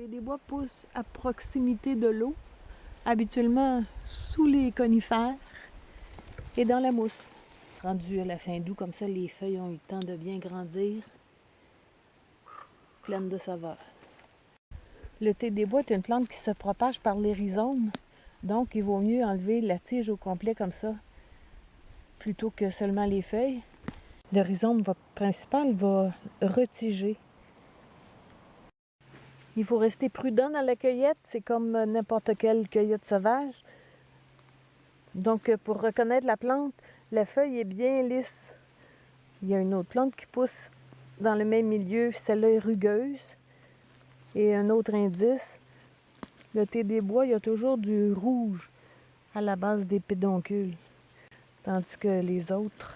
thé des bois pousse à proximité de l'eau, habituellement sous les conifères et dans la mousse. Rendu à la fin d'août, comme ça, les feuilles ont eu le temps de bien grandir, pleines de saveur. Le thé des bois est une plante qui se propage par les rhizomes, donc il vaut mieux enlever la tige au complet comme ça, plutôt que seulement les feuilles. Le rhizome principal va retiger. Il faut rester prudent dans la cueillette, c'est comme n'importe quelle cueillette sauvage. Donc pour reconnaître la plante, la feuille est bien lisse. Il y a une autre plante qui pousse dans le même milieu, celle-là est rugueuse. Et un autre indice, le thé des bois, il y a toujours du rouge à la base des pédoncules. Tandis que les autres,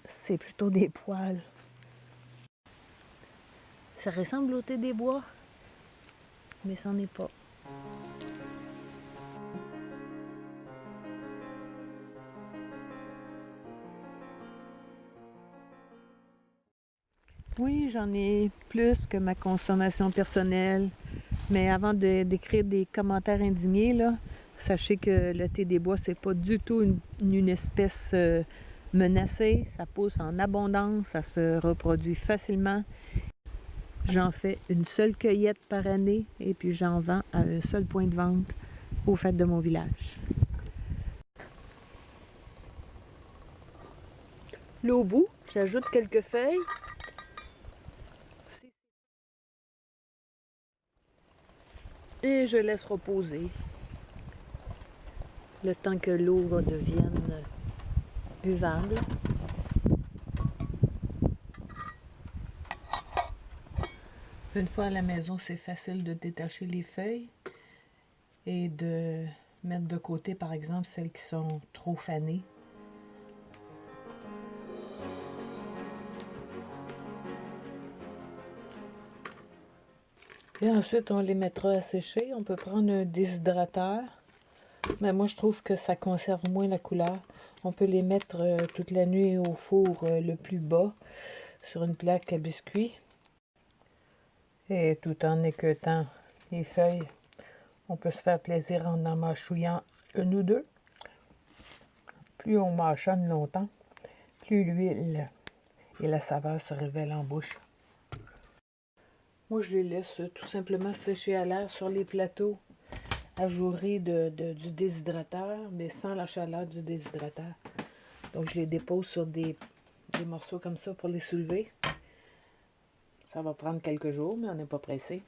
c'est plutôt des poils. Ça ressemble au thé des bois, mais c'en est pas. Oui, j'en ai plus que ma consommation personnelle. Mais avant d'écrire des commentaires indignés, là, sachez que le thé des bois, c'est pas du tout une espèce menacée. Ça pousse en abondance, ça se reproduit facilement. J'en fais une seule cueillette par année et puis j'en vends à un seul point de vente aux fêtes de mon village. Là au bout, j'ajoute quelques feuilles. Et je laisse reposer le temps que l'eau devienne buvable. Une fois à la maison, c'est facile de détacher les feuilles et de mettre de côté, par exemple, celles qui sont trop fanées. Et ensuite, on les mettra à sécher. On peut prendre un déshydrateur, mais moi, je trouve que ça conserve moins la couleur. On peut les mettre toute la nuit au four le plus bas, sur une plaque à biscuits. Et tout en équeutant les feuilles, on peut se faire plaisir en mâchouillant une ou deux. Plus on mâchonne longtemps, plus l'huile et la saveur se révèlent en bouche. Moi, je les laisse tout simplement sécher à l'air sur les plateaux ajourés du déshydrateur, mais sans la chaleur du déshydrateur. Donc, je les dépose sur des morceaux comme ça pour les soulever. Ça va prendre quelques jours, mais on n'est pas pressé.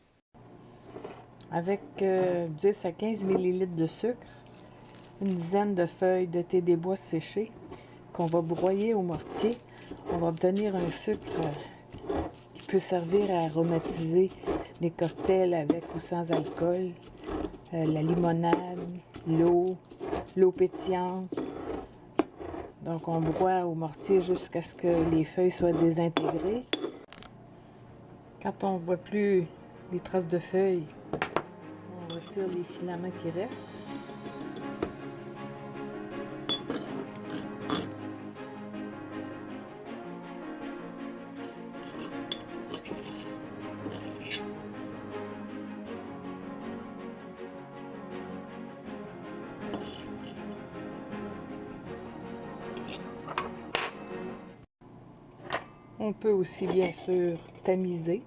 Avec 10 à 15 ml de sucre, une dizaine de feuilles de thé des bois séchées qu'on va broyer au mortier, on va obtenir un sucre qui peut servir à aromatiser les cocktails avec ou sans alcool, la limonade, l'eau pétillante. Donc on broie au mortier jusqu'à ce que les feuilles soient désintégrées. Quand on ne voit plus les traces de feuilles, on retire les filaments qui restent. On peut aussi bien sûr tamiser.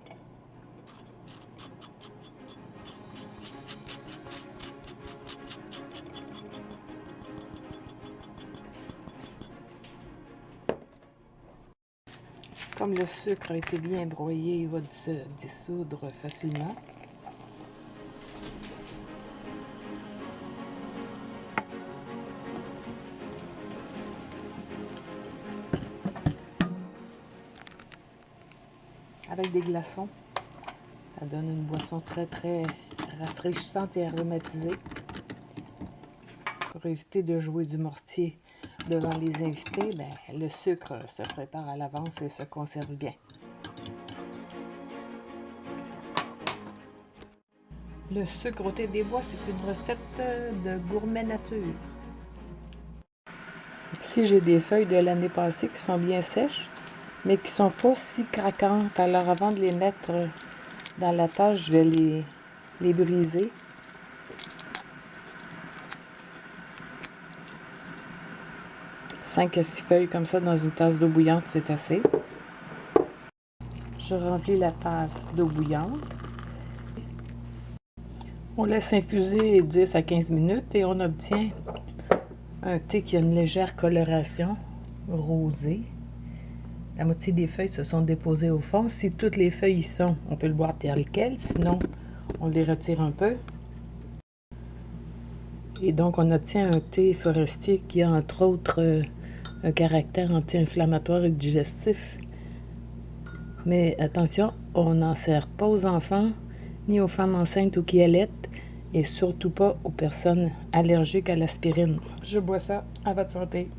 Comme le sucre a été bien broyé, il va se dissoudre facilement. Avec des glaçons, ça donne une boisson très très rafraîchissante et aromatisée. Pour éviter de jouer du mortier devant les invités, le sucre se prépare à l'avance et se conserve bien. Le sucre au thé des bois, c'est une recette de gourmet nature. Ici, j'ai des feuilles de l'année passée qui sont bien sèches, mais qui ne sont pas si craquantes. Alors avant de les mettre Dans la tasse, je vais les briser. Cinq à 6 feuilles comme ça dans une tasse d'eau bouillante, c'est assez. Je remplis la tasse d'eau bouillante. On laisse infuser 10 à 15 minutes et on obtient un thé qui a une légère coloration rosée. La moitié des feuilles se sont déposées au fond. Si toutes les feuilles y sont, on peut le boire tel quel. Sinon, on les retire un peu. Et donc, on obtient un thé forestier qui a entre autres un caractère anti-inflammatoire et digestif. Mais attention, on n'en sert pas aux enfants, ni aux femmes enceintes ou qui allaitent, et surtout pas aux personnes allergiques à l'aspirine. Je bois ça à votre santé.